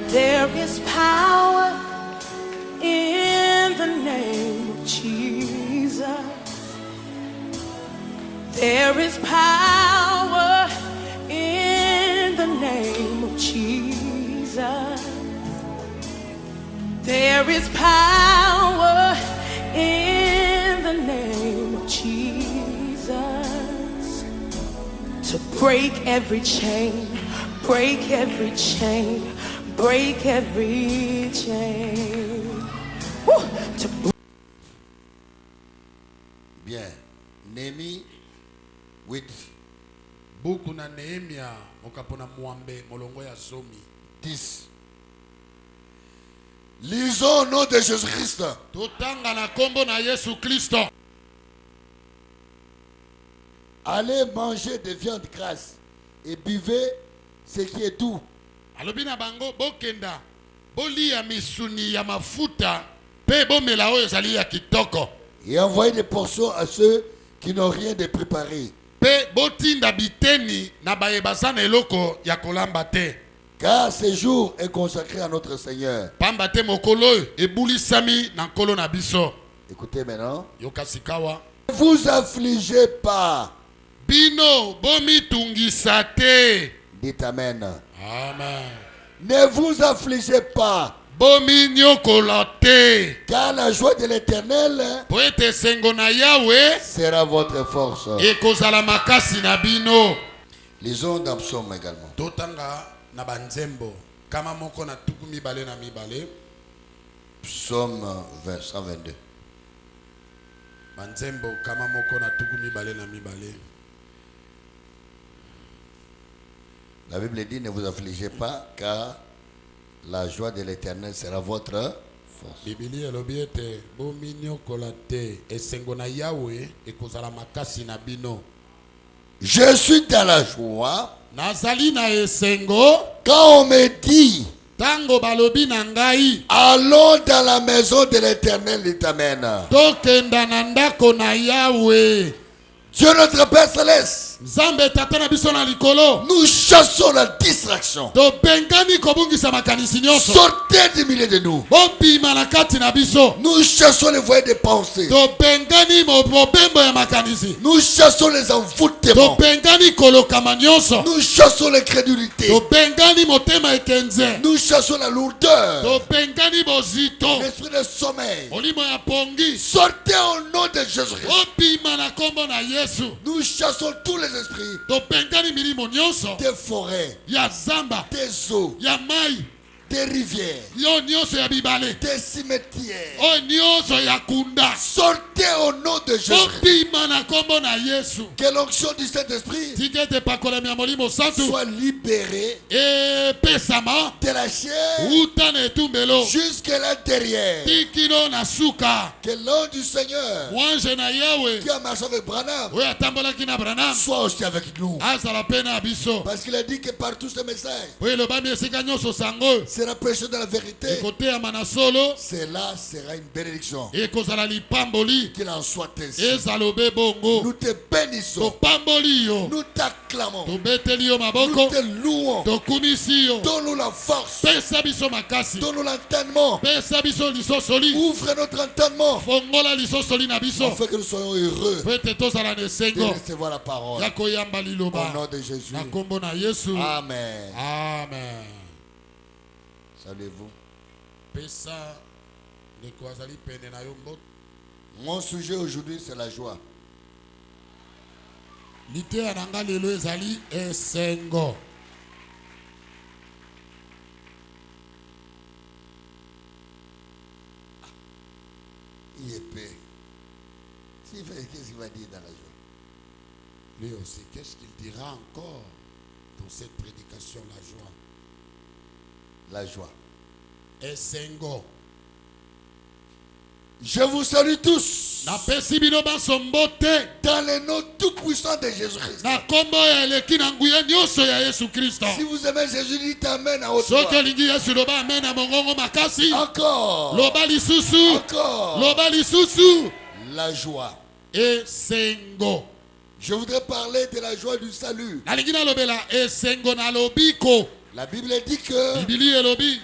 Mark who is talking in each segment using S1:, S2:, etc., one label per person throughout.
S1: There is power in the name of Jesus. There is power in the name of Jesus. There is power in the name of Jesus to break every chain, break every chain. Break every chain. Woo!
S2: Bien. Néhémie 8.
S3: Buku na Nehemia mokapona muambe molongo ya somi
S2: 10. Lisons au nom de Jésus-Christ.
S3: Totanga na kombo na Yesu Kristo.
S2: Allez manger des viandes grasses et buvez ce qui est doux.
S3: Alobina bango bokenda bolia misuni ya mafuta pe bomela oyo ezali ya kitoko.
S2: Et envoyez des portions à ceux qui n'ont rien de préparé.
S3: Pe botinda biteni na bayebasana eloko ya kolamba te.
S2: Car ce jour est consacré à notre Seigneur.
S3: Pamba te mokolo ebulisami na nkolo na biso.
S2: Écoutez maintenant.
S3: Yokasikawa.
S2: Ne vous affligez pas.
S3: Bino bomitungisa te.
S2: Dites Amen.
S3: Amen.
S2: Ne vous affligez pas.
S3: Car
S2: la joie de l'Éternel sera votre force. Lisons dans Psaume également. Psaume 122. La Bible dit, ne vous affligez pas, car la joie de l'Éternel sera votre force. Je suis dans la joie. Quand on me dit, allons dans la maison de l'Éternel, il t'amène. Dieu notre Père Céleste, nous chassons la distraction. Sortez du milieu de nous. Nous chassons les voies de pensée. Nous chassons les envoûtements. Nous chassons les crédulités. Nous chassons la lourdeur. L'esprit de sommeil. Sortez au nom de Jésus-Christ. Nous chassons tous les esprits des forêts, des eaux, des rivières, des cimetières. Sortez au nom de Jésus. Que l'onction du Saint-Esprit soit libérée de la chair jusqu'à l'intérieur. Que l'ange du Seigneur qui a marché avec Branham soit aussi avec nous. Parce qu'il a dit que par tous ces messages sera prêché dans la vérité. Cela sera une bénédiction. Qu'il en soit ainsi. Nous te bénissons. Nous t'acclamons. Nous te louons. Donne-nous la force. Donne-nous l'entendement. Ouvre notre entendement. Afin que nous soyons heureux de recevoir la parole. Au nom de Jésus. Amen.
S3: Amen.
S2: Saluez-vous. Mon sujet aujourd'hui, c'est la joie.
S3: Il
S2: est paix. Qu'est-ce qu'il va dire dans la joie?
S3: Lui aussi, qu'est-ce qu'il dira encore dans cette prédication, la joie?
S2: La joie.
S3: Esengo.
S2: Je vous salue tous dans le nom tout puissant de Jésus-Christ. Si vous aimez Jésus, dites Amen à haute voix. Encore. Encore. La joie.
S3: esengo.
S2: Je voudrais parler de la joie du salut.
S3: Nalingi nalobela esengo na lobiko.
S2: La Bible dit que
S3: Bibili elobi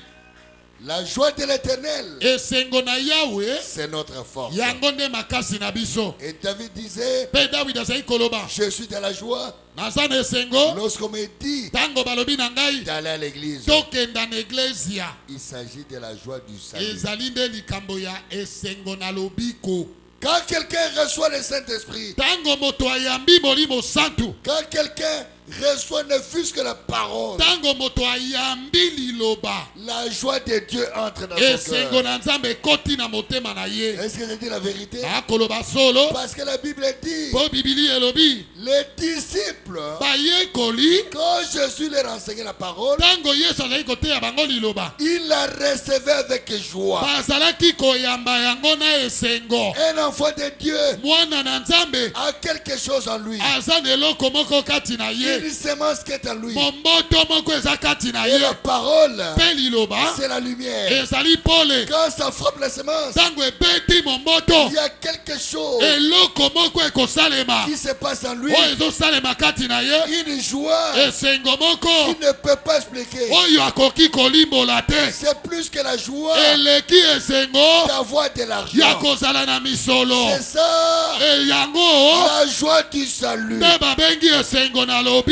S2: la joie de l'Éternel,
S3: esengo na Yahweh
S2: c'est notre force.
S3: yango nde makasi na biso.
S2: Et David disait,
S3: Pe David azali koloba
S2: je suis dans la joie
S3: naza na esengo
S2: lorsqu'on me dit
S3: tango balobi na ngai
S2: d'aller à l'église.
S3: tokenda na eglesia.
S2: Il s'agit de la joie du salut.
S3: Ezali nde likambo ya esengo na lobiko.
S2: Quand quelqu'un reçoit le Saint-Esprit,
S3: Tango moto ayambi molimo santu.
S2: quand quelqu'un reçoit ne fût-ce que la parole,
S3: Tango moto ayambi liloba.
S2: la joie de Dieu entre dans son
S3: Esengo
S2: cœur.
S3: na nzambe koti na motema na ye.
S2: Est-ce que je dis la vérité?
S3: Akoloba solo.
S2: Parce que la Bible dit,
S3: Po bibili elobi.
S2: les disciples,
S3: Baye koli.
S2: quand Jésus leur enseignait la parole,
S3: Tango yesu azali koteya bango liloba.
S2: ils la recevaient avec joie.
S3: Bazalaki koyamba yango na esengo.
S2: Un enfant de Dieu
S3: Mwana na nzambe
S2: a quelque chose en lui.
S3: aza na eloko moko kati na ye.
S2: Une semence qui est en lui.
S3: Momboto moko eza kati na
S2: Et
S3: ye.
S2: la parole,
S3: Pe liloba.
S2: c'est la lumière.
S3: Ezali pole.
S2: Quand ça frappe la semence,
S3: Tango ebeti momboto.
S2: il y a quelque chose
S3: Eloko moko ekosalema.
S2: qui se passe en lui.
S3: Oyo ezosalema kati na ye.
S2: Une joie
S3: Esengo moko.
S2: qui ne peut pas expliquer.
S3: Oyo akoki kolimbola te.
S2: C'est plus que la joie
S3: Eleki esengo
S2: d'avoir de
S3: ya
S2: l'argent.
S3: kozala na misolo.
S2: C'est ça,
S3: E yango
S2: la joie du salut.
S3: nde babengi esengo na lobiko.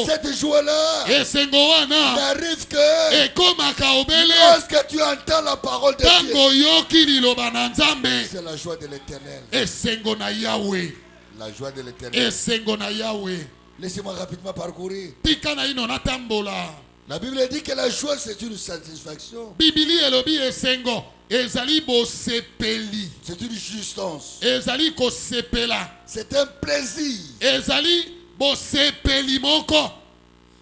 S2: Cette joie-là
S3: Esengo wana
S2: n'arrive que
S3: ekomaka obele
S2: lorsque tu entends la parole de Dieu.
S3: tango yoki liloba na nzambe.
S2: C'est la joie de l'Éternel.
S3: Esengo na Yahweh.
S2: La joie de l'Éternel.
S3: Esengo na Yahweh.
S2: Laissez-moi rapidement parcourir.
S3: Tika na ino natambola.
S2: La Bible dit que la joie, c'est une satisfaction.
S3: Bibili elobi esengo ezali bosepeli.
S2: C'est une justance.
S3: Ezali kosepela.
S2: C'est un plaisir.
S3: Ezali bosepeli moko.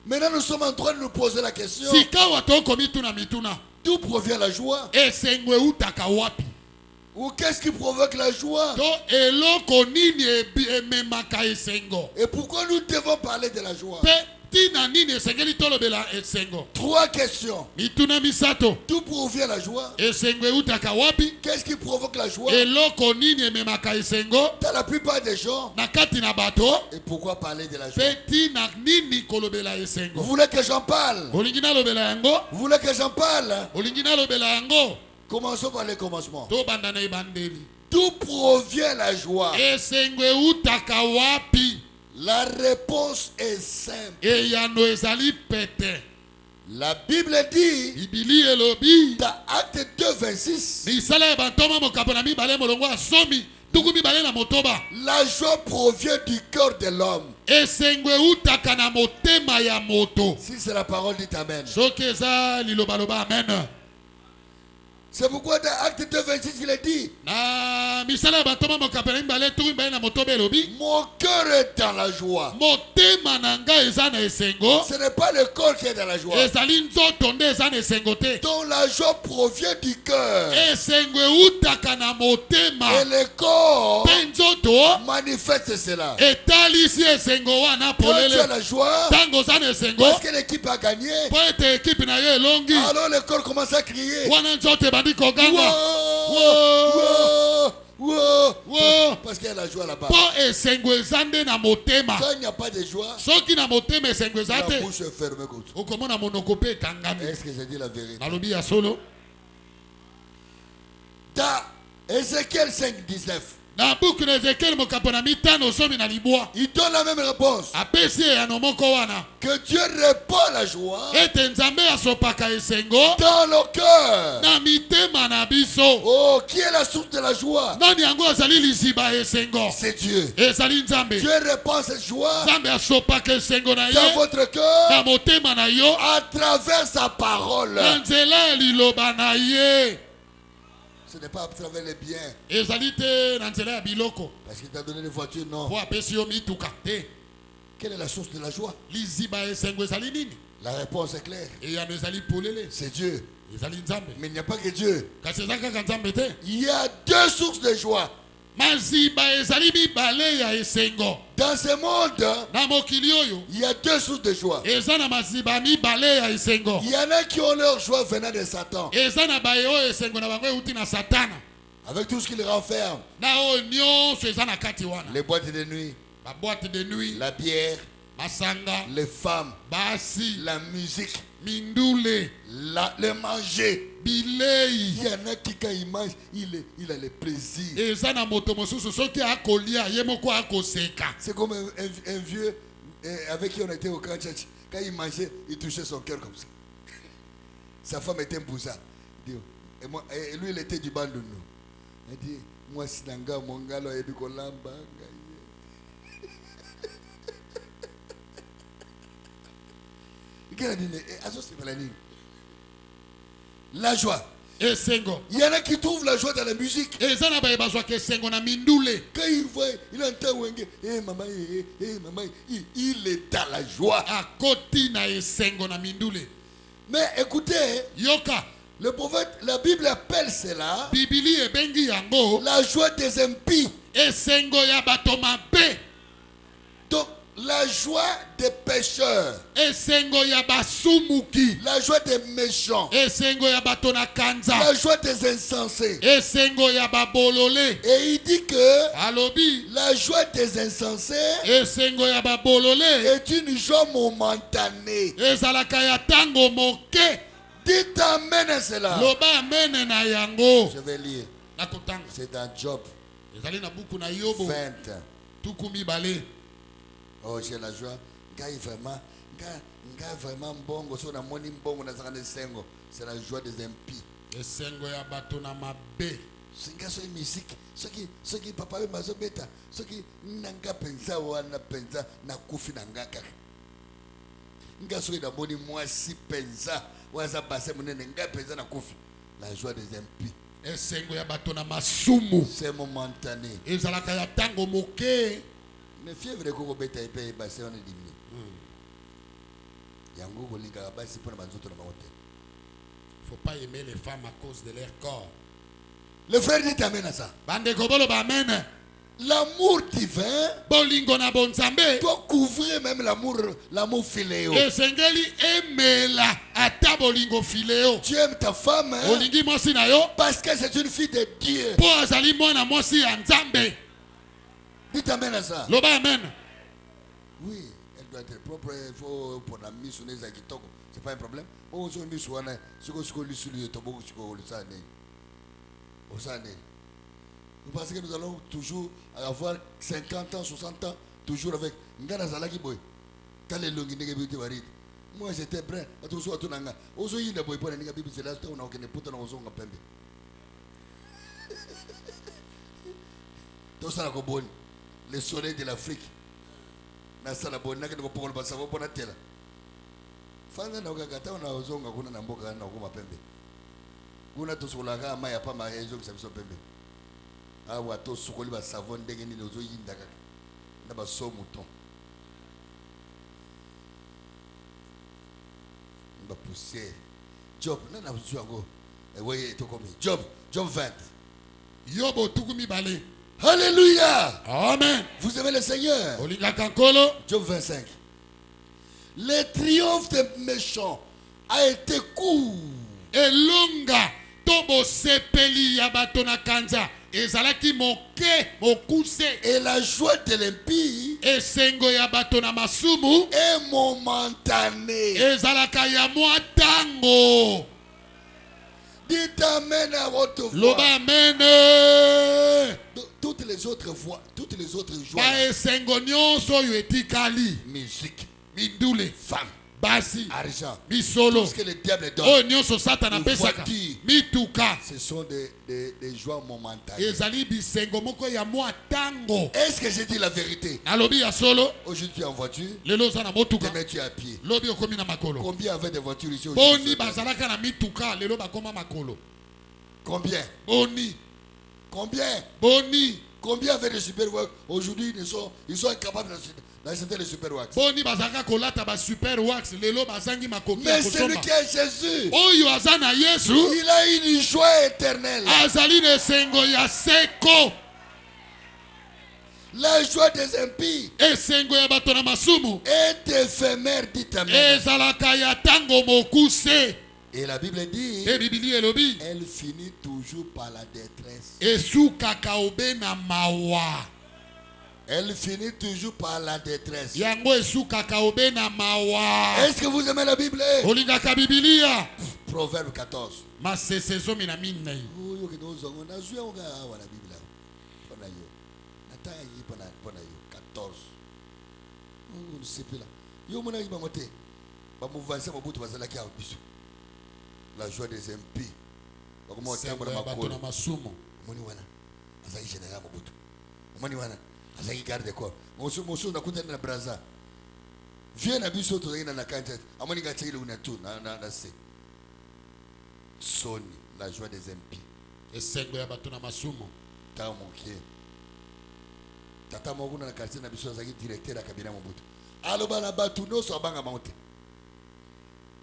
S2: Maintenant, nous sommes en train de nous poser la question.
S3: Sika watoko mituna mituna.
S2: D'où provient la joie?
S3: Esengo utaka wapi?
S2: Ou qu'est-ce qui provoque la joie?
S3: To eloko nini ememaka esengo?
S2: Et pourquoi nous devons parler de la joie?
S3: Pe tina nini esengeli tolobela esengo?
S2: Trois questions.
S3: Mituna misato.
S2: D'où provient la joie?
S3: Esengo utaka wapi?
S2: Qu'est-ce qui provoque la joie?
S3: Eloko nini ememaka esengo?
S2: Dans la plupart des gens.
S3: Na kati na bato.
S2: Et pourquoi parler de la joie?
S3: Pe tina nini kolobela
S2: Vous
S3: esengo?
S2: voulez que j'en parle?
S3: Olingi nalobela yango?
S2: Vous voulez que j'en parle?
S3: Olingi nalobela yango?
S2: Commençons par le commencement.
S3: To banda na ebandeli.
S2: D'où provient la joie?
S3: Esengo utaka wapi?
S2: La réponse est simple.
S3: Eyano ezali pete.
S2: La Bible dit,
S3: Bibili elobi.
S2: dans Acte 2, 26,
S3: Misala ya bantoma mokapo na mibale molongo asomi. Tuku mibale na motoba.
S2: la joie provient du cœur de l'homme.
S3: Esengo utaka na motema ya moto.
S2: Si c'est la parole, dites Amen.
S3: Soki eza lilobaloba amen.
S2: C'est pourquoi dans Acte 2, 26, il est dit,
S3: Na misala ya bantoma mokapo na mibale tuku mibale na motoba elobi.
S2: mon cœur est dans la joie.
S3: Motema na ngai eza na esengo.
S2: Ce n'est pas le corps qui est dans la joie.
S3: Ezali nzoto nde eza na esengo te.
S2: Donc la joie provient du cœur.
S3: Esengo utaka na motema.
S2: Et le corps
S3: Pe nzoto
S2: manifeste cela.
S3: etalisi esengo wana
S2: Quand tu as
S3: polele.
S2: la joie,
S3: Tango oza na esengo.
S2: parce que l'équipe a gagné,
S3: Po ete ekipe na yo elongi.
S2: alors le corps commence à crier.
S3: Wana nzoto ebandi koganga.
S2: Wow,
S3: Wow.
S2: wow,
S3: Wow.
S2: parce qu'il y a la joie là-bas.
S3: Po esengo eza nde na motema.
S2: Quand il n'y a pas de joie,
S3: Soki na motema esengo eza
S2: la
S3: te.
S2: bouche est fermée comme ça.
S3: Okomona monoko mpe ekangami.
S2: Est-ce que j'ai dit la vérité?
S3: Nalobi ya solo.
S2: Dans Ézéchiel 5, 19,
S3: Na buku na Ezekiel mokapo na mitano osomi na libwa.
S2: il donne la même réponse.
S3: Apesi eyano moko wana.
S2: Que Dieu répand la joie
S3: Ete nzambe asopaka esengo
S2: dans le cœur.
S3: na mitema na biso.
S2: Oh, qui est la source de la joie?
S3: Nani yango azali liziba esengo?
S2: C'est Dieu.
S3: Ezali nzambe.
S2: Dieu répand cette joie
S3: Nzambe asopaka esengo na
S2: dans
S3: ye
S2: votre cœur
S3: na motema na yo
S2: à travers sa parole.
S3: na nzela ya liloba na ye.
S2: Ce n'est pas à travers les biens.
S3: Ezali te na nzela ya biloko
S2: Parce qu'il t'a donné des voitures, non.
S3: po apesi yo mituka te.
S2: Quelle est la source de la joie?
S3: Liziba esengo ezali nini?
S2: La réponse est claire.
S3: Eyano ezali polele.
S2: C'est Dieu.
S3: Ezali nzambe.
S2: Mais il n'y a pas que Dieu.
S3: Kasi eza kaka nzambe te.
S2: Il y a deux sources de joie.
S3: Maziba ezali mibale ya esengo.
S2: Dans ce monde,
S3: Na mokili oyo
S2: il y a deux sources de joie.
S3: eza na maziba mibale ya esengo.
S2: Il y en a qui ont leur joie venant de Satan.
S3: Eza na baye oyo esengo na bango euti na satana.
S2: Avec tout ce qu'il renferme. Les boîtes de nuit. La bière. Les femmes. La musique. Le manger. Il y en a qui quand il mange, il a le plaisir. C'est comme un vieux avec qui on était au camp church. Quand il mangeait, il touchait son cœur comme ça. Sa femme était un bousa. Et lui, il était du band de nous. Il dit, moi, si nanga mongalo et du kolamba. La joie. Il y en a qui trouvent la joie dans la musique. Quand il voit, il entend Wenge, maman, maman, il est dans la joie. Mais écoutez, le prophète, la Bible appelle cela la joie des impies. Donc, la joie des pécheurs. La joie des méchants. La joie des insensés. Et il dit que la joie des insensés est une joie momentanée. Dites amen à cela. Je vais lire. C'est dans Job 20. Oh, j'ai la joie. Vraiment bongo. C'est la joie des impies. C'est une musique. Ce qui papa mazo beta. Ce qui nanga pensa wana pensa na kufi nanga kaka. Nga so ida boni moi si pensa waza basse munene nga pensa na kufi. La joie des impies. C'est momentané. Mais fièvre de Koko Beta et Pay Basé on est diminué. Yango Golika Bassi pour la mazoute de la montagne.
S3: Il ne faut pas aimer les femmes à cause de leur corps.
S2: Le frère dit amen à ça. L'amour divin doit couvrir même l'amour filéo. Tu aimes ta femme parce que c'est une fille de Dieu. Dites amen à ça.
S3: Amen.
S2: Oui, elle doit être propre. Il faut pour la mise sur les akitoko. C'est pas un problème. Vous pensez que nous allons toujours avoir 50 ans, 60 ans, toujours avec Ngana Zalaki Boy. Moi j'étais prêt à tout ça. Le soleil de l'Afrique. Na sala bona ke ko pokolo ba savo bona tela. Fanga na ukakata una ozonga kuna na mboka na kuma pembe. Kuna to solaka ma ya pa ma ezo ke sabiso pembe. Awa to sokoli ba savon ndenge ni ozo yinda ka. Na ba so mouton. Ba poussière. Job na na buzu ngo. E weye to komi. Job 20.
S3: Yobo tukumi bale.
S2: Alléluia.
S3: Amen.
S2: Vous aimez le Seigneur. Job 25. Le triomphe des méchants a été court.
S3: Et longa tobo sepeli yabatona kanza. Ezalaki moke mokuse.
S2: Et la joie de l'impie
S3: esengo yabatona masumu
S2: est momentanée.
S3: Ezalaka ya mwatango.
S2: Dites amen à votre voix.
S3: Amen.
S2: Toutes les autres voix, toutes les autres joies. Musique,
S3: mindule,
S2: femme,
S3: basi,
S2: argent,
S3: misolo,
S2: tout ce que le diable donne. Ce sont des joies momentanées. Est-ce que j'ai dit la vérité? Aujourd'hui tu es en voiture, demain tu es à pied. Combien avait des voitures ici aujourd'hui? Combien? Combien? Combien avaient des superworks? Aujourd'hui ils sont incapables d'acheter les superworks. Mais celui qui est Jésus, il a une joie éternelle. La joie des impies est éphémère, dites amen. Et la Bible dit, elle finit toujours par la détresse. Elle finit toujours par la détresse. Est-ce que vous aimez la Bible? Proverbe 14. La joie des impies. Garde quoi. Viens à Bissot na kante. Amoni gatili unatu na se. Soni, la joie des impies.
S3: Esengo ya bato na masumo.
S2: Ta mokie. Tata moguna na kante na biso zaki directeur ya kabina Mobutu. Aloba na batu no so banga monte.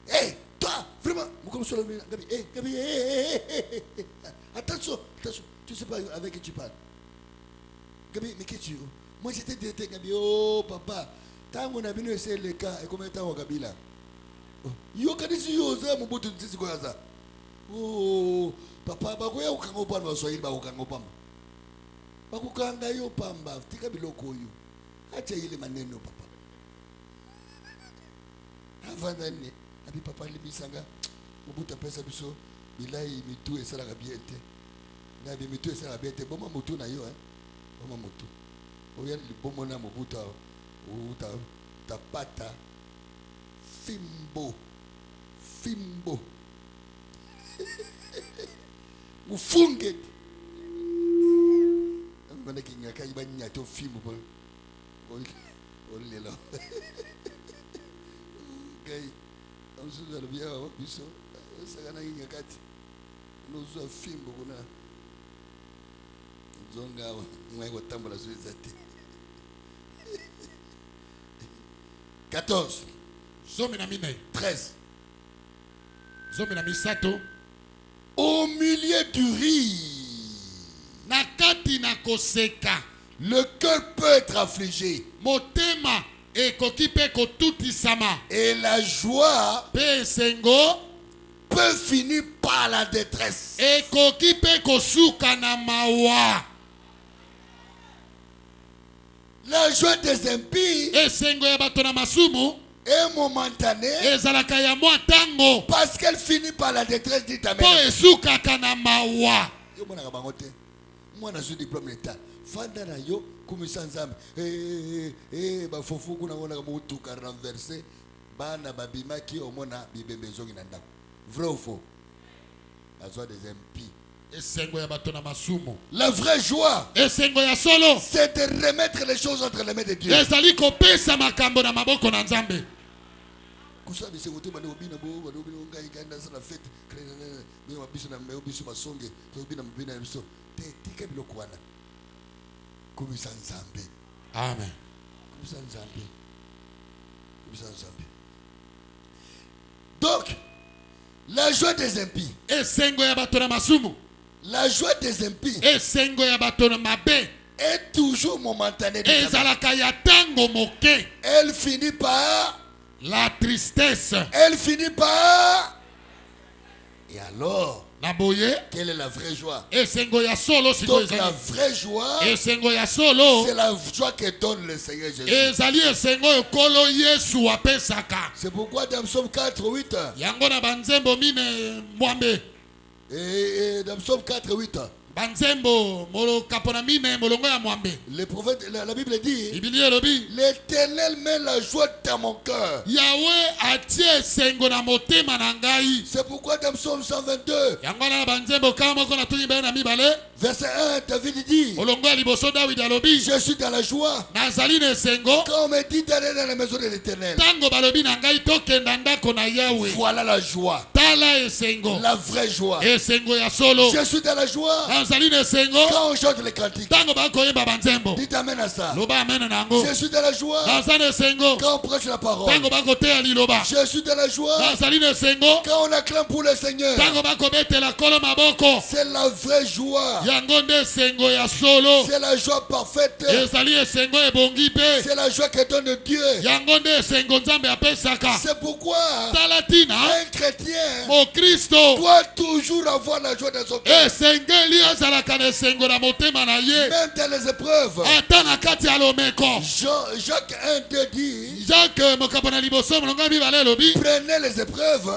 S2: Hey, toi, vraiment, comme sur le Gabi, Gabi, attention, attention, tu sais pas avec qui tu parles. Gabi, mais qu'est-ce que tu... Moi j'étais directeur Gabi, oh papa, tant qu'on a venu essayer le cas, et combien de temps on Gabi là? Yo kanisi yo za Mobutu ntisi kwa za. Oh, papa, bakoya ukangopa na Swahili ba ukangopa. Bakukanga yo pamba, tika biloko yo. Acha ile maneno papa. Avandani, abi papa libisanga Mobutu pesa biso bilai mitu esala gabiete. Na bi mitu esala gabiete, boma mutu na yo Boma mutu. Oya libomo na Mobutu uta tapata fimbo. Fimbo. Mufunge. Mbona kinyaka ibanya to fimbo po. Olela. Gai. Amsuza lobia wa biso. Sakana kinyakati. Nozo fimbo kuna. Zonga mwe ko tambola suizati. 14. 13. Au milieu du riz,
S3: nakati na koseka,
S2: le cœur peut être affligé.
S3: Motema ekoki pe kotutisama.
S2: Et la joie
S3: pe sengo
S2: peut finir par la détresse.
S3: Ekoki pe kosuka na mawa.
S2: La joie des impies
S3: esengo ya bato na masumu
S2: est momentanée
S3: ezalaka ya mwa tango
S2: parce qu'elle finit par la détresse. Dit amen.
S3: Po esukaka na mawa.
S2: Yo mwana kabangote mwana zu diplôme d'état fanda na yo kumisa nzambe ba fofu kuna ngona mutu ka renverser bana babimaki omona bibembe zongi na ndako. Vrai ou faux? La joie des impies.
S3: Esengo ya bato na masumu.
S2: La vraie joie,
S3: esengo ya solo,
S2: c'est de remettre les choses entre les mains de Dieu.
S3: ezali kopesa makambo na maboko na Nzambe.
S2: Kusabi se ngote bana obina bo bana obina ngai kaenda sana fete me mabiso na me obiso masonge to obina mbina biso te tika biloko wana kumisa Nzambe.
S3: Amen.
S2: Kumisa Nzambe. Kumisa Nzambe. Donc la joie des impies,
S3: esengo ya bato na masumu,
S2: la joie des impies
S3: esengo ya bato na mabe
S2: est toujours momentanée.
S3: ezalaka ya tango moke.
S2: Elle finit par
S3: la tristesse.
S2: Elle finit par. Et alors,
S3: naboye,
S2: quelle est la vraie joie?
S3: esengo ya solo.
S2: Donc la vraie joie,
S3: esengo ya solo,
S2: c'est la joie que donne le Seigneur Jésus.
S3: ezali esengo ekolo Yesu apesaka.
S2: C'est pourquoi dans Psaume 4:8,
S3: yango na banzembo mine mwambe,
S2: et dans Psaume 4:8,
S3: banzembo molo kapona mine molongo ya mwambe,
S2: le prophète, la Bible dit,
S3: Biblia elobi,
S2: l'Éternel met la joie dans mon cœur.
S3: Yahweh atie esengo na motema na ngai.
S2: C'est pourquoi dans Psaume 122,
S3: yango na banzembo kama moko na tuni bana mibale,
S2: verset 1, David dit,
S3: molongo ya liboso David alobi,
S2: je suis dans la joie
S3: nazali na esengo
S2: quand on me dit d'aller dans la maison de l'Éternel.
S3: tango balobi na ngai tokenda ndako na Yahweh.
S2: Voilà la joie,
S3: tala esengo,
S2: la vraie joie.
S3: esengo ya solo.
S2: Je suis dans la joie
S3: nazali na esengo
S2: quand on chante les cantiques.
S3: tango bakoyeba banzembo.
S2: Dites amen à ça.
S3: loba amen nango.
S2: Je suis dans la joie
S3: nazali na esengo
S2: quand on prêche la parole.
S3: tango bakoteya liloba.
S2: Je suis dans la joie
S3: nazali na esengo
S2: quand on acclame pour le Seigneur.
S3: tango bakobetela kolo maboko.
S2: C'est la vraie joie.
S3: yango nde esengo ya solo.
S2: C'est la joie parfaite.
S3: ezali esengo ebongi pe.
S2: C'est la joie que donne Dieu.
S3: yango nde esengo Nzambe apesaka.
S2: C'est pourquoi
S3: tala tina
S2: un chrétien
S3: Mon Christ
S2: doit toujours avoir la joie dans son cœur.
S3: Même
S2: dans les épreuves. Jacques 1:2 dit, prenez les épreuves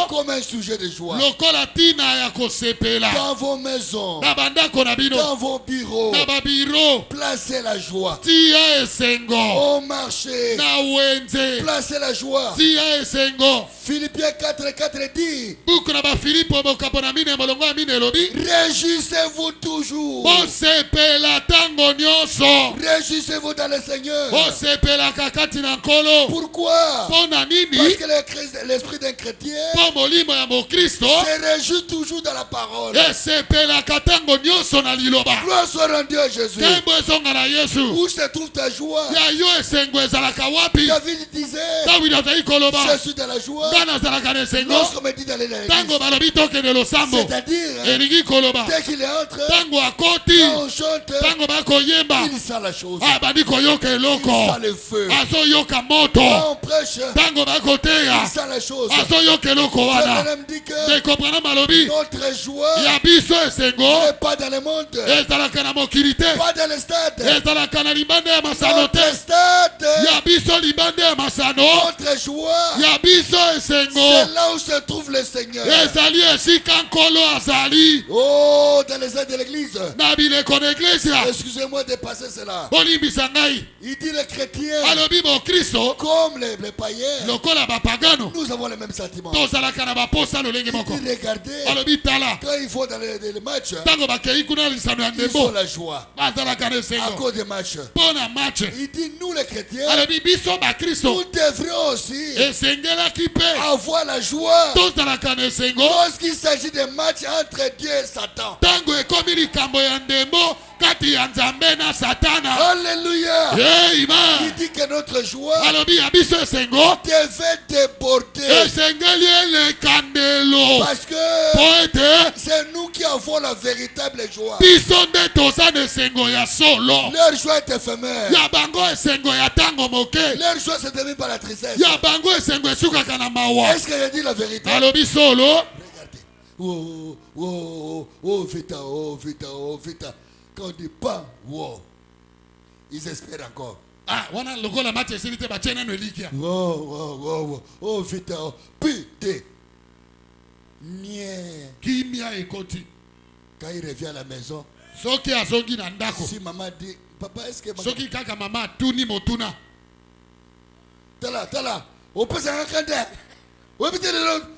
S2: comme un sujet de joie. Dans vos maisons, dans vos bureaux, placez la joie. Au marché, placez la joie. Philippiens 4:4 dit, réjouissez-vous toujours. Réjouissez-vous dans le Seigneur. Pourquoi? Parce que l'esprit d'un chrétien se réjouit toujours dans la parole. Gloire soit rendue à Jésus. Où se trouve ta joie? David disait, je suis dans la joie lorsqu'on me dit d'aller dans l'église. C'est-à-dire, dès qu'il entre, quand on chante, il sent la chose. Il sent le feu. Quand on prêche, il sent la chose. Je dit que notre joie n'est pas dans le monde, pas dans le stade. Notre stade, notre joie, c'est là où se trouve le Seigneur. Oh, dans les aides de l'église. Excusez-moi de passer cela. Il dit les chrétiens, comme les païens, nous avons les mêmes sentiments. Il dit regardez, quand ils vont dans les matchs, ils ont la joie à cause des matchs. Il dit nous les chrétiens, nous devrions aussi avoir la joie lorsqu'il s'agit de matchs entre Dieu et Satan. Alléluia. Il dit que notre joie devait déborder. Parce que c'est nous qui avons la véritable joie. Leur joie est éphémère. Leur joie se termine par la tristesse. Est-ce que je dis la vérité? Regardez. Oh, vita, oh, vita, oh, vita. Quand on dit pas, wow, ils espèrent encore. Oh, vita, oh, putain. Quand il revient à la maison, si maman dit, papa, est-ce que maman... Tala, on peut s'en raconter. On peut dire,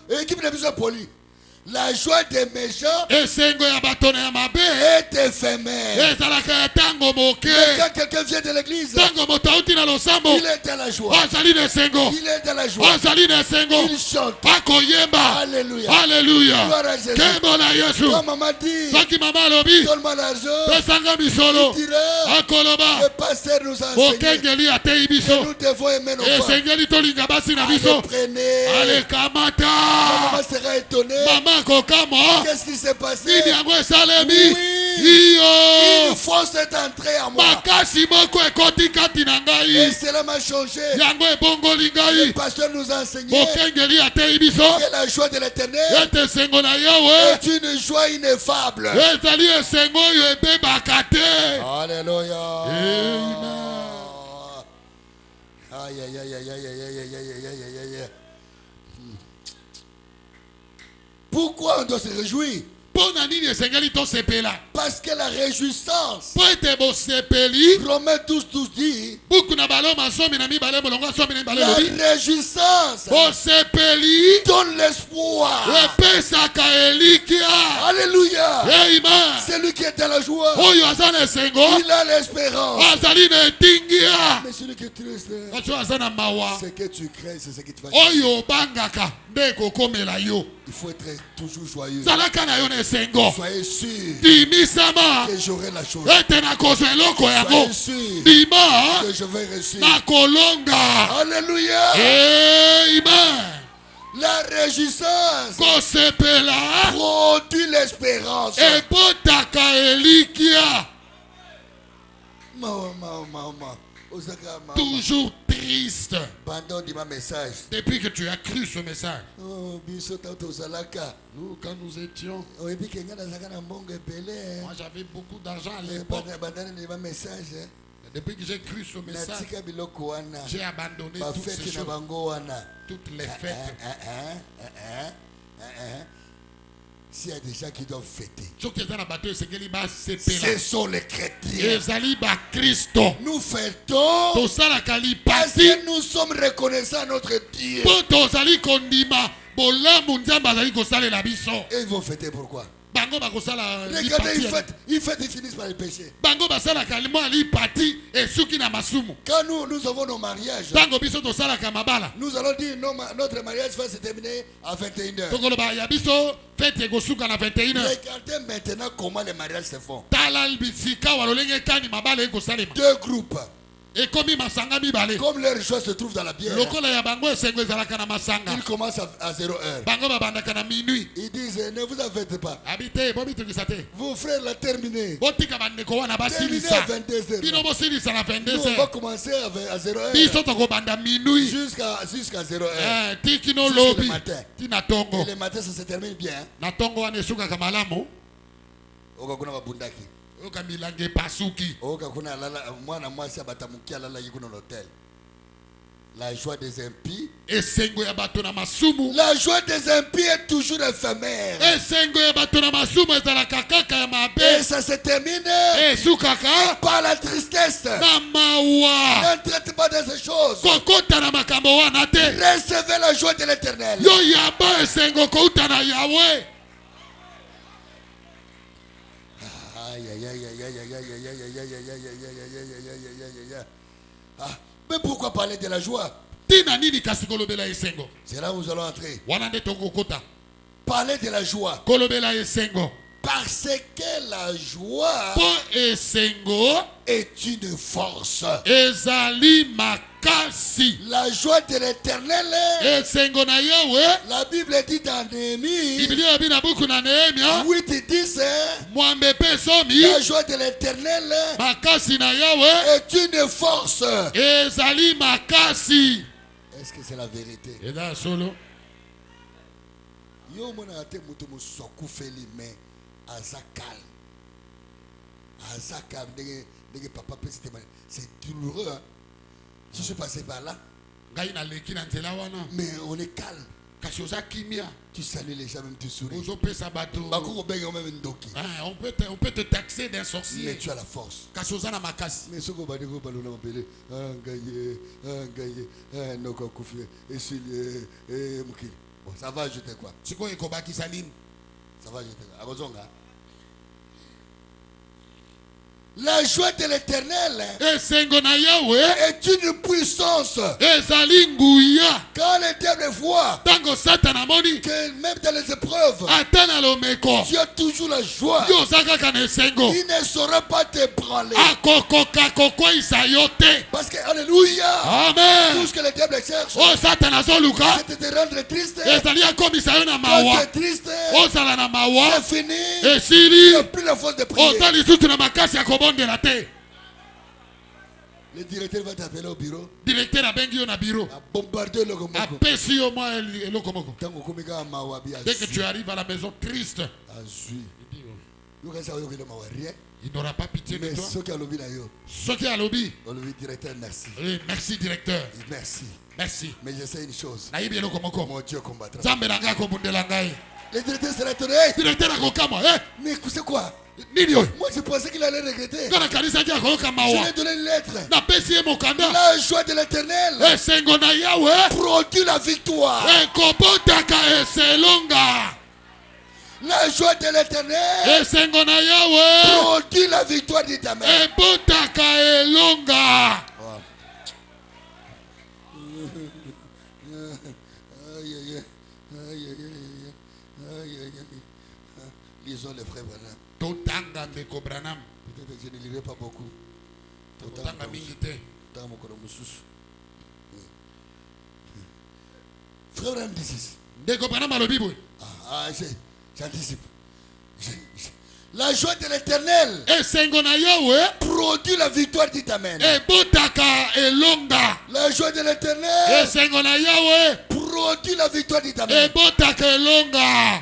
S2: l'équipe de besoin poli. La joie des méchants est éphémère. Mais quand quelqu'un vient de l'église, il est dans la joie. Il est dans la joie. Il chante. Alléluia. Gloire à Jésus. Quand maman dit, donne-moi l'argent, il dira, le pasteur nous a enseigné que nous devons aimer nos femmes. Allez, prenez. Maman sera étonnée. Qu'est-ce qui s'est passé? Oui, une force est entrée à moi. Et cela m'a changé. Le pasteur nous a enseigné que la joie de l'Éternel est une joie ineffable. Alléluia. Aïe, aïe, aïe, aïe, aïe, aïe, aïe, aïe, aïe, aïe, aïe. Pourquoi on doit se réjouir? Parce que la réjouissance, Romains 12:12 dit, la réjouissance donne l'espoir. Alléluia. C'est lui qui est dans la joie. Il a l'espérance. Mais celui qui est triste, c'est que tu crains, c'est ce qui te va. Il faut être toujours joyeux. Soyez sûr que j'aurai la chose. Soyez sûr que je vais réussir. Alléluia.
S3: Amen.
S2: La réjouissance produit l'espérance.
S3: Toujours triste. Depuis que tu as cru ce message. Nous, quand nous étions, moi j'avais beaucoup d'argent à l'époque. Depuis que j'ai cru ce message, j'ai abandonné toutes ces choses, toutes les fêtes.
S2: S'il y a des gens qui doivent fêter,
S3: ce
S2: sont les chrétiens.
S3: Nous
S2: fêtons parce que nous sommes reconnaissants à notre Dieu. Et ils vont fêter pourquoi? Regardez, ils finissent par le péché. Quand nous avons nos mariages, nous allons dire notre mariage va se terminer à 21h. Regardez maintenant comment les mariages se font. Deux groupes. Comme leur choix se trouve dans la bière, ils commencent à 0h. Ils disent ne vous en faites pas. Vos frères l'ont terminé. Terminé à 22h. Nous on va commencer à 0h jusqu'à 0h. Jusqu'à le matin. Et le matin ça se termine bien. La joie des impies. La joie des impies est toujours éphémère. Et ça se termine par la tristesse. Ne traite pas de ces choses. Recevez la joie de l'Éternel. Mais pourquoi parler de la joie? C'est là où nous allons entrer. Parler de la joie. Parce que la joie est une force. La joie de l'Éternel, la Bible dit dans Néhémie 8:10, la joie de l'Éternel est une force. Est-ce que c'est la vérité? C'est douloureux, hein? Je suis passé par là, mais on est calme. Tu salues les gens, même tu souris.
S3: On peut te taxer d'un sorcier,
S2: mais tu as la force. Mais ce qu'on va dire, ça va ajouter quoi? Ça va ajouter quoi? La joie de l'Éternel est une puissance. Quand le diable voit que même dans les épreuves, tu as toujours la joie, il ne saura pas t'ébranler. Parce que, alléluia, tout ce que le diable cherche, c'est de te rendre triste. Quand tu es triste, c'est fini. Il n'y a plus la force de prier. Le directeur va t'appeler au bureau. Bombarder le Komoko.
S3: Dès que tu arrives à la maison triste, il n'aura pas pitié de toi. Ce qui a lobby.
S2: Directeur, merci.
S3: Merci directeur.
S2: Merci.
S3: Merci.
S2: Mais je sais une chose.
S3: Mon
S2: Dieu combattra.
S3: Le
S2: directeur sera étonné. Mais c'est quoi? Moi je pensais qu'il allait regretter. Je lui ai donné une lettre. La joie de l'Éternel produit la victoire. La joie de l'Éternel produit la victoire de ta mère. Lisons les frères Branham. Peut-être que je ne lirai pas beaucoup. Frère Branham dit ceci. J'anticipe. La joie de l'Éternel
S3: produit la victoire, dit amen. La joie de l'Éternel produit la victoire, dit amen.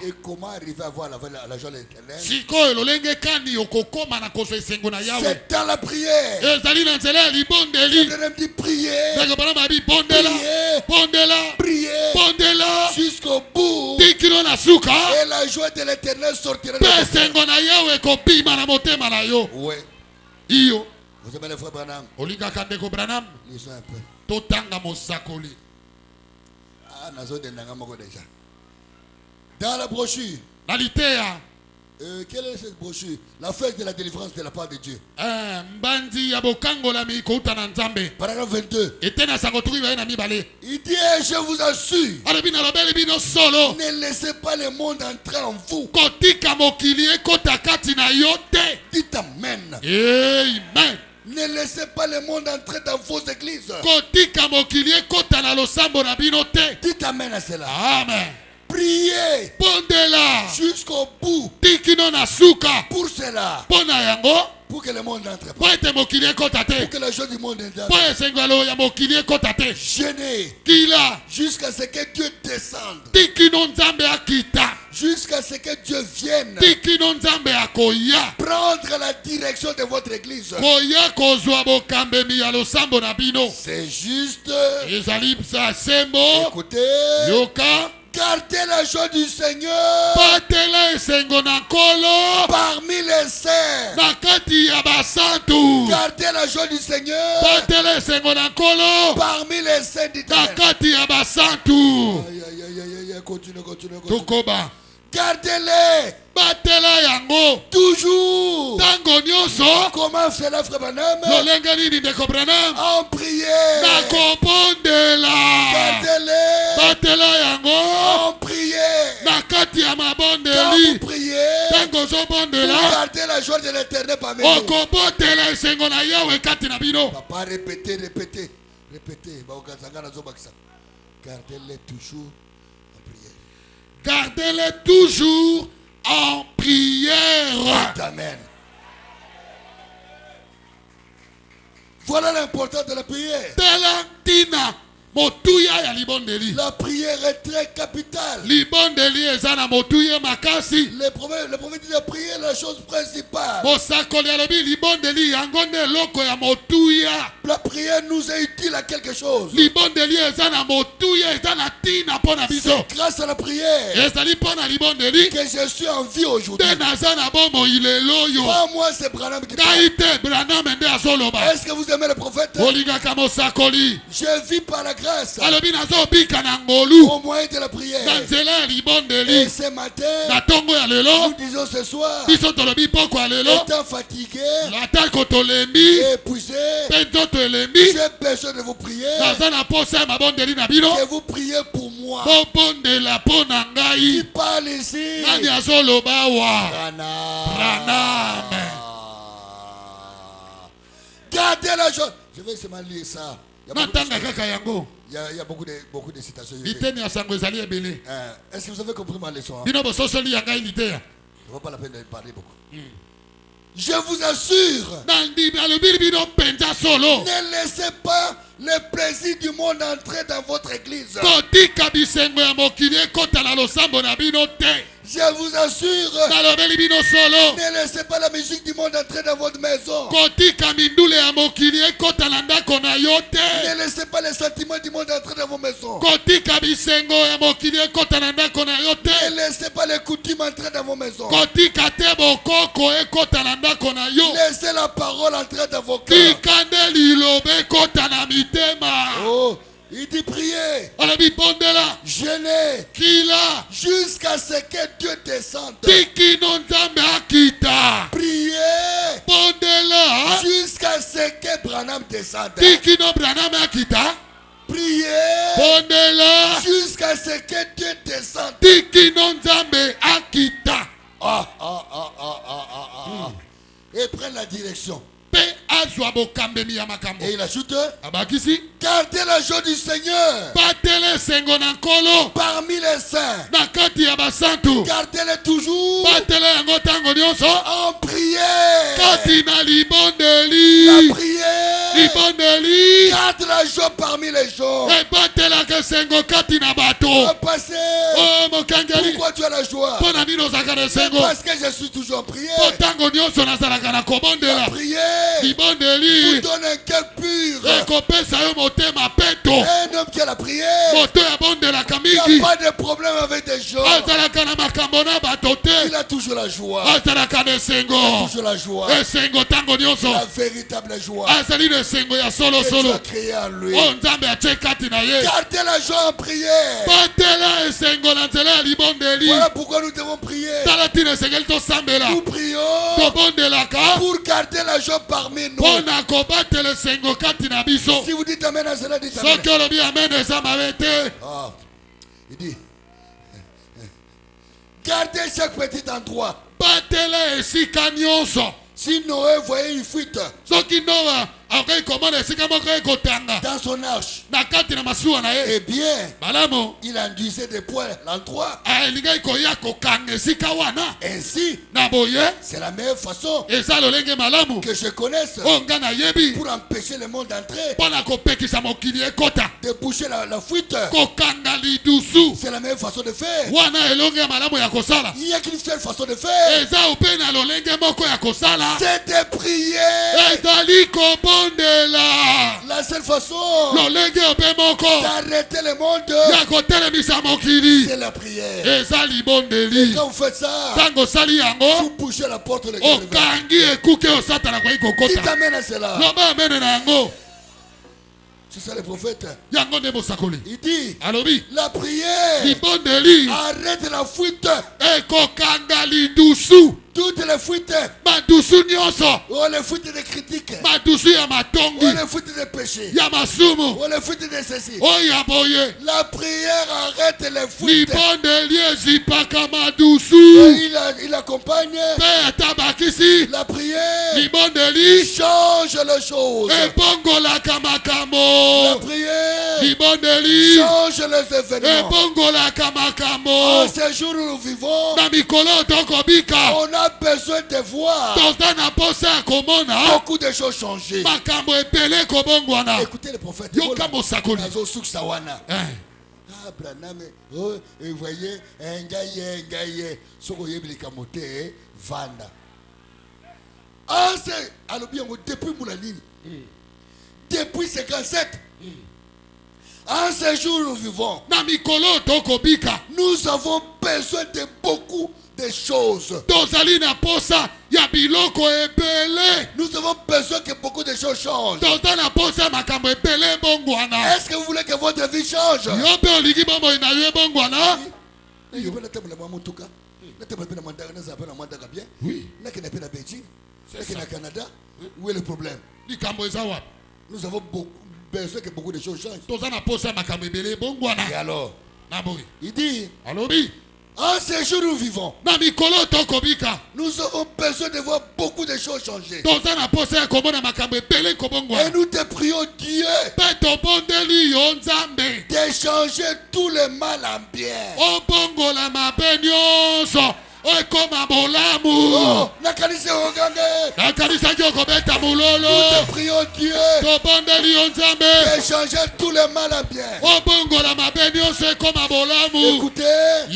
S3: Et comment arriver à voir la joie de l'Éternel? C'est dans la prière. Je dit prier, prier jusqu'au bout. Et la joie de l'Éternel sortira de vous. Ouais. Vous aimez les frères Branham? Lisons un peu. Ah, déjà. Dans la brochure. Quelle est cette brochure? La fête de la délivrance de la part de Dieu. Paragraphe 22. Il dit, je vous assure, ne laissez pas le monde entrer en vous. Dites amen.
S2: Amen.
S3: Ne laissez pas le monde entrer dans vos églises. Dites amen à cela.
S2: Amen.
S3: Priez jusqu'au bout pour cela, pour que le monde entre, pour que la joie du monde entre. Gênez jusqu'à ce que Dieu descende, jusqu'à ce que Dieu vienne prendre la direction de votre église. C'est juste. Écoutez. Gardez la joie du Seigneur parmi les saints. Gardez la joie du Seigneur parmi les saints. Continue. Gardez-les toujours. Comment fait la frère Branham? En prière. Gardez-les en prière. Quand vous priez, gardez la joie de l'Éternel parmi nous. Papa, répétez. Gardez-les toujours en prière.
S2: Gardez-les toujours en prière.
S3: Amen. Voilà l'importance de la prière. La prière est très capitale. Le prophète dit la prière est la chose principale. La prière nous est utile à quelque chose. C'est grâce à la prière que je suis en vie aujourd'hui. Pas moi, c'est Branham qui parle. Est-ce que vous aimez le prophète? Je vis par la grâce. Au moyen de la prière. Et ce matin, nous disons ce soir, étant fatigué, épuisé, j'ai besoin de vous prier. Que vous priez pour moi. Qui parle ici? Gardez la joie. Je vais seulement lire ça. Il y a beaucoup de citations. Est-ce que vous avez compris ma leçon? Ne vaut pas la peine de parler beaucoup. Je vous assure, ne laissez pas le plaisir du monde entrer dans votre église. Je vous assure, ne laissez pas la musique du monde entrer dans votre maison. Ne laissez pas les sentiments du monde entrer dans vos maisons. Ne laissez pas les coutumes entrer dans vos maisons. Laissez la parole entrer dans vos cœurs. Oh, il dit prier, jeûner, jusqu'à ce que Dieu descende. Prier jusqu'à ce que Branham descende. Prier jusqu'à ce que Dieu descende. Et prenne la direction. Et il ajoute, gardez la joie du Seigneur parmi les saints. Gardez-les toujours en prière. La prière garde la joie parmi les gens. Pourquoi tu as la joie? Parce que je suis toujours en prière. La prière vous donne un cœur pur. Un homme qui a la prière, il n'a pas de problème avec des gens. Il a toujours la joie. Il a toujours la joie. La véritable joie que tu as créée en lui. Gardez la joie en prière. Voilà pourquoi nous devons prier. Nous prions pour garder la joie parmi nous. Si vous dites amen à cela, dites amen. Il dit, gardez chaque petit endroit. Si Noé voyait une fuite dans son arche, eh bien, il induisait des poils l'endroit. Ainsi, c'est la meilleure façon que je connaisse pour empêcher le monde d'entrer, de boucher la fuite. C'est la meilleure façon de faire. Il n'y a qu'une seule façon de faire. C'est de prier. La seule façon d'arrêter le monde, c'est la prière. Et quand vous faites ça, vous bouchez la porte de Dieu. Dites amen à cela. C'est ça le prophète. Il dit, la prière arrête la fuite. Toutes les fuites. Les fuites de critiques. Les fuites de péché. Les fuites de ceci. La prière arrête les fuites. Il accompagne. La prière change les choses. La prière change les événements. En ce jour où nous vivons, on a besoin de voir beaucoup de choses changer. Écoutez le prophète. Branham, vous voyez, Vanda. Depuis Moulanine, depuis 57, en ce jour nous vivons, nous avons besoin de beaucoup de choses. Nous avons besoin que beaucoup de choses changent. Est-ce que vous voulez que votre vie change? Oui. Où est le problème? Nous avons besoin que beaucoup de choses changent. Et alors? Il dit, en ce jour où nous vivons, nous avons besoin de voir beaucoup de choses changer. Et nous te prions Dieu de changer tout le mal en bien. Nous te prions Dieu de changer tout le mal en bien. Écoutez,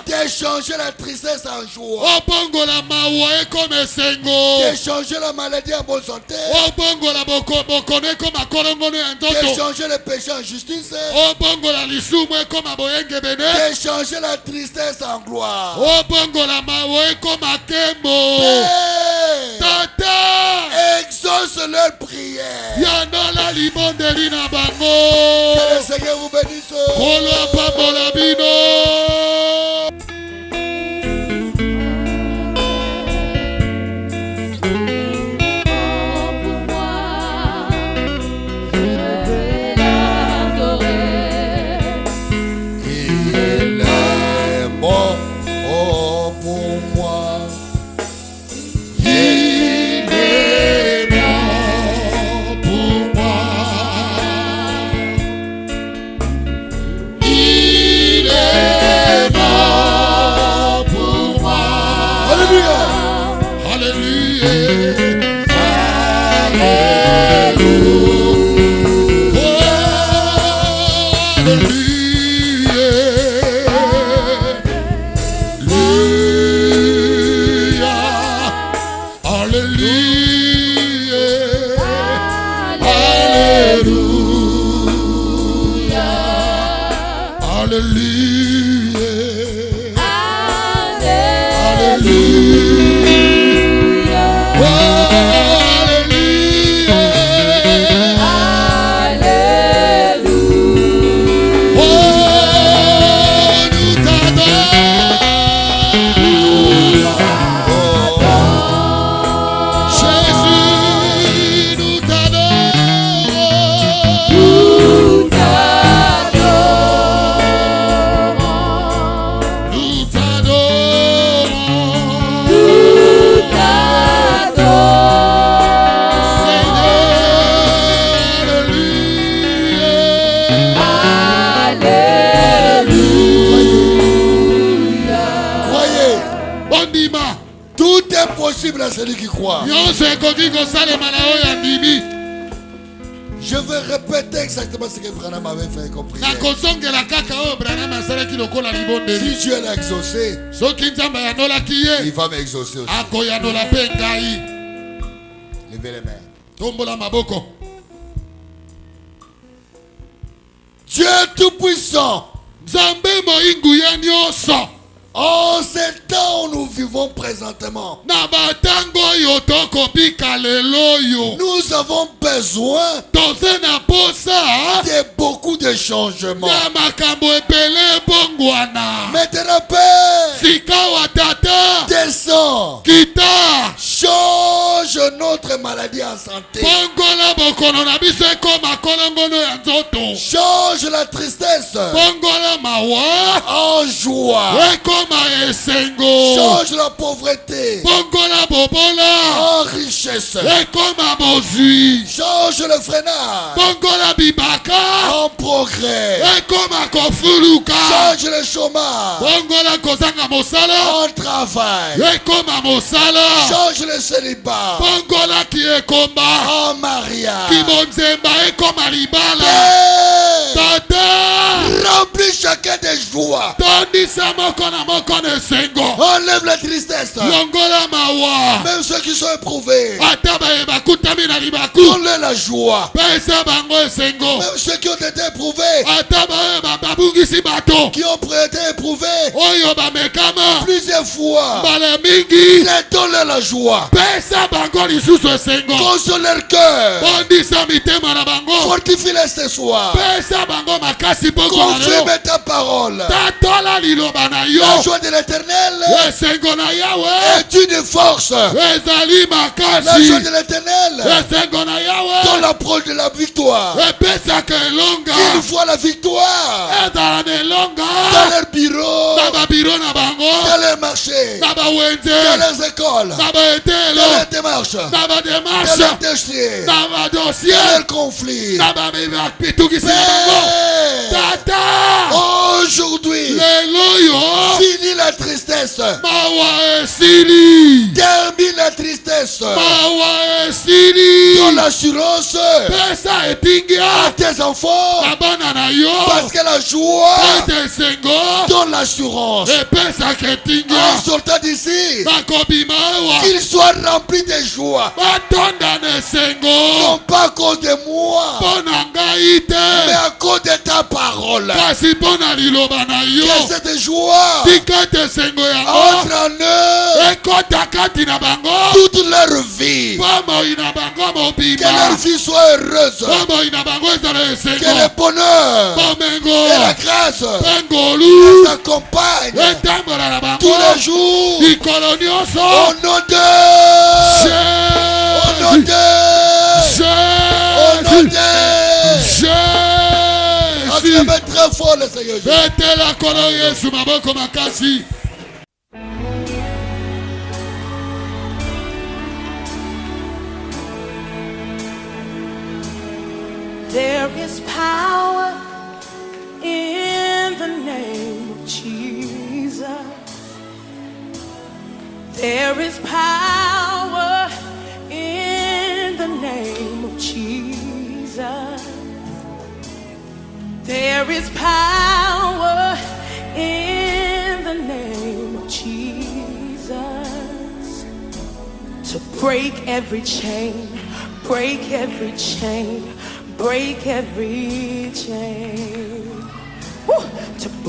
S3: de changer la tristesse en joie, de changer la maladie en bonne santé, de changer le péché en justice, de changer la tristesse en gloire. Tata, exauce leur prière. Que le Seigneur vous bénisse.
S2: Alléluia.
S1: Alléluia.
S2: Oh, Alléluia.
S1: Alléluia.
S2: Oh, nous t'adorons. Jésus, nous t'adorons.
S1: Nous t'adorons.
S2: Nous t'adorons.
S1: Nous t'adorons.
S2: Seigneur, Alléluia.
S1: Alléluia.
S3: Croyez,
S2: Bondima.
S3: tout est possible à celui qui croit.
S2: Nyonso ekoki kosalema na oyo andimi.
S3: Je vais répéter exactement ce que Branham avait fait comme prière.
S2: Nakozongela kaka oyo Branham asalaki lokola libondeli.
S3: Si Dieu l'a exaucé,
S2: Soki Nzambe ayanolaki ye,
S3: il va m'exaucer aussi.
S2: akoyanola mpe ngai.
S3: Levez les mains.
S2: Tombola maboko.
S3: Dieu Tout-Puissant,
S2: Nzambe moyinguya nyonso.
S3: en ces temps où nous vivons présentement,
S2: Na batango oyo tokobika lelo oyo.
S3: nous avons besoin
S2: Toze na posa
S3: de beaucoup de changements.
S2: ya makambo ebele ebongwana.
S3: Maintenant, Père,
S2: Sika wa tata
S3: descends,
S2: kita.
S3: change notre maladie en santé,
S2: Bongola bokono na biso ekoma kolongono ya nzoto.
S3: change la tristesse
S2: Bongola mawa
S3: en joie,
S2: ekoma esengo.
S3: change la pauvreté
S2: Bongola bobola
S3: en richesse,
S2: ekoma bozwi.
S3: change le freinage
S2: Bongola bibaka
S3: en progrès,
S2: ekoma kofuluka.
S3: change le chômage
S2: Bongola kozanga mosala
S3: en travail,
S2: ekoma mosala.
S3: change le célibat
S2: Bongola ki ekoma
S3: en mariage.
S2: kibonzemba ekoma libala.
S3: Père,
S2: Tata
S3: remplis chacun de joie,
S2: tondisa moko na moko na esengo.
S3: enlève la tristesse,
S2: Longola mawa
S3: même ceux qui sont éprouvés,
S2: ata baye bakutami na libaku
S3: donne-leur la joie,
S2: pesa bango esengo.
S3: même ceux qui ont été éprouvés,
S2: Ata baye babungisi bato
S3: qui ont été éprouvés
S2: oyo bamekama
S3: plusieurs fois,
S2: mbala mingi
S3: donne-leur la joie,
S2: pesa bango lisusu esengo.
S3: console leur cœur,
S2: Bondisa mitema na bango
S3: fortifie-les ce soir,
S2: pesa bango makasi poko na lelo.
S3: confirme ta parole.
S2: Tatola liloba na
S3: La
S2: yo
S3: joie de l'Éternel
S2: esengo na yawe
S3: est une force.
S2: ezali
S3: La
S2: makasi.
S3: joie de l'Éternel
S2: Esengo na
S3: dans
S2: yawe
S3: l'approche de la victoire.
S2: epesaka elonga
S3: Une fois la victoire
S2: ezala na elonga
S3: dans leur bureau,
S2: na babiro na bango
S3: dans leur marché,
S2: na
S3: dans
S2: bawenze
S3: leurs écoles,
S2: na
S3: dans
S2: baetelo
S3: leurs démarches,
S2: na
S3: dans
S2: bademarche
S3: leurs dossiers,
S2: na
S3: dans
S2: badosie
S3: leurs conflits.
S2: na babitukisi na bango.
S3: Père,
S2: Tata
S3: aujourd'hui,
S2: lelo yo
S3: finis la tristesse,
S2: mawa esili
S3: termine la tristesse,
S2: mawa esili
S3: donne l'assurance
S2: pesa
S3: à
S2: etingia
S3: tes enfants,
S2: na bana na yo
S3: parce que la joie
S2: ete esengo
S3: donne l'assurance.
S2: epesaka
S3: En
S2: etingia
S3: sortant d'ici,
S2: bakobima awa
S3: qu'ils soient remplis de joie,
S2: batonda na esengo
S3: non pas à cause de moi,
S2: mpo na ngai
S3: mais
S2: te
S3: à cause de ta parole.
S2: kasi mpo na liloba na yo.
S3: Que cette joie
S2: Tika ete esengo yango
S3: entre en eux
S2: ekota kati na bango
S3: toute leur vie.
S2: mpo moi na bango
S3: Que leur
S2: mobima
S3: vie soit heureuse.
S2: mpo moi na bango ezala
S3: Que
S2: esengo
S3: le bonheur
S2: mpo mengo
S3: et la grâce
S2: mpe ngolu
S3: les accompagnent
S2: etambola na
S3: tous
S2: bango
S3: les jours.
S2: likolo nyonso.
S3: Au nom de Au nom de Au nom de Acclamez très fort le Seigneur Jésus.
S2: betela kolo yesu maboko makasi.
S1: There is power in the name of Jesus. There is power in the name of Jesus. There is power in the name of Jesus to break every chain, break every chain, break every chain. Woo! to